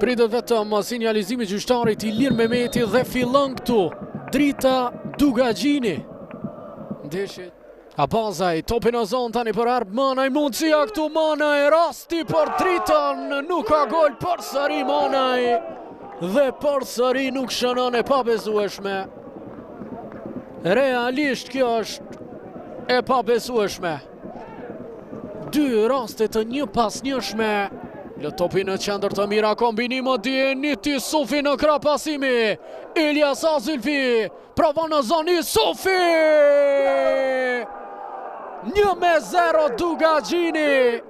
Pritet vetëm sinjalizimi gjyqtarit Ilir Mehmeti dhe fillon këtu Drita Dugagjini. Ndeshjet Abazaj, topin në zonë tani për Arb Manaj, mundësia këtu Manaj, rasti për Dritën, nuk ka gol përsëri Manaj dhe përsëri nuk shënon e pabesueshme. Realisht kjo është e pabesueshme. Dy raste të një pas njëshme. Lë topi në qendër të mira, kombinimo Dieniti Sufi në krah pasimi. Elias Azylfi, provon në zonë Sufi! 1-0 Dugagjini.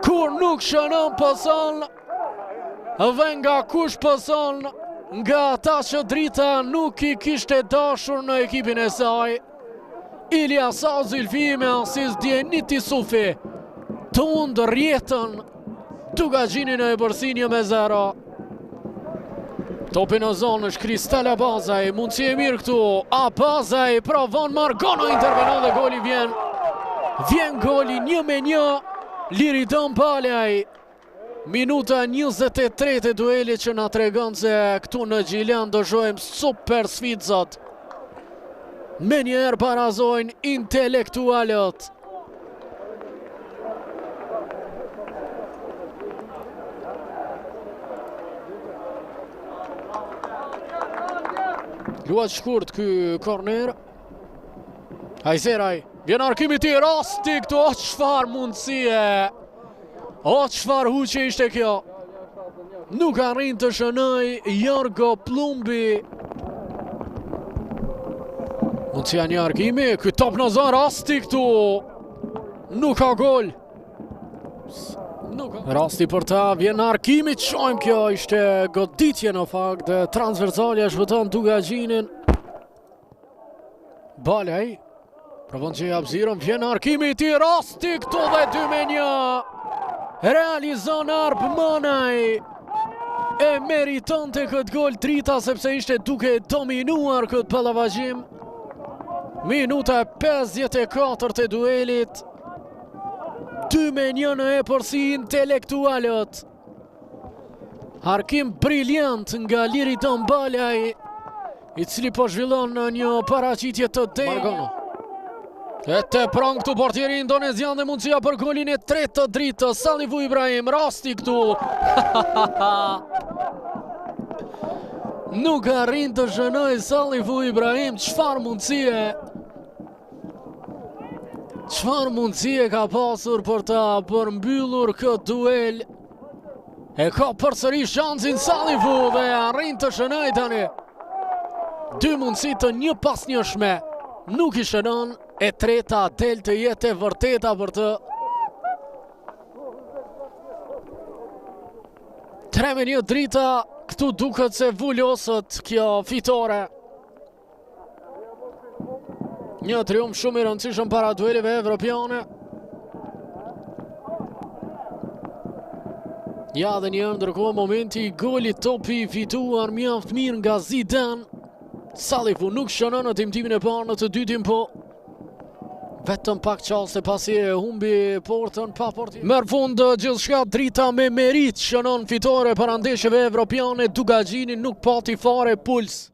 Kur nuk shënon pëson, dhe nga kush pëson, nga ata që Drita nuk i kishte dashur në ekipin e saj. Elias Azylfi me asist Dieniti Sufi. Tund rjetën Dugagjini në e bërsin 1-0. Topi në zonë është Kristal Abazaj, mundësi e mirë këtu. Abazaj provon Margono, intervenon dhe goli vjen. Vjen goli 1-1, Liridon Balaj. Minuta 23 të duelit që na tregon se këtu në Gjilian do shohim super sfidëzat. Me njerë barazojnë intelektualët. Luat shkurt ky korner. Hajzeraj, vjen arkimi ti, rasti këtu, o çfarë mundësie. O çfarë huqe ishte kjo. Nuk arrin të shënoj Jorgo Plumbi. Mundësia një arkimi, ky top në zonë, rasti këtu. Nuk ka gol. Rasti për ta, vjen arkimi, qojmë kjo, ishte goditje në fakt, transversalja shpëton Dugagjinin. Balaj, provon që Abziron, vjen arkimi ti, rasti këtu dhe 2-1. Realizon Arb Manaj. E meriton të këtë gol Drita sepse ishte duke dominuar këtë pallavagjim. Minuta 54 të duelit. 2-1 në e përsi intelektualët. Arkim briljant nga Liridon Balaj, i cili po zhvillon në një paraqitje të Margono. E te pran këtu portieri indonezian dhe mundësia për golin e 3 të Dritës. Salifu Ibrahim, rasti këtu. Nuk arrin të shënoj Salifu Ibrahim, çfarë mundësie. Çfarë mundësie ka pasur për ta përmbyllur këtë duel. E ka përsëri shansin Salifu dhe arrin të shënoj tani. Dy mundësi të një pas njëshme. Nuk i shënon, e treta del të jetë e vërteta për të. 3-1 Drita, këtu duket se vullosët kjo fitore. Një triumf shumë i rëndësishëm para dueleve evropiane. Ja dhe një ndërkohë momenti i golit, topi fituar mjaft mirë nga Zidane. Salifu nuk shënon në timtimin e parë, në të dytin po vetëm pak qaste pasi e humbi portën pa portier. Merr fund gjithçka, Drita me merit shënon fitore para ndeshjeve evropiane. Dugagjini nuk pati fare puls.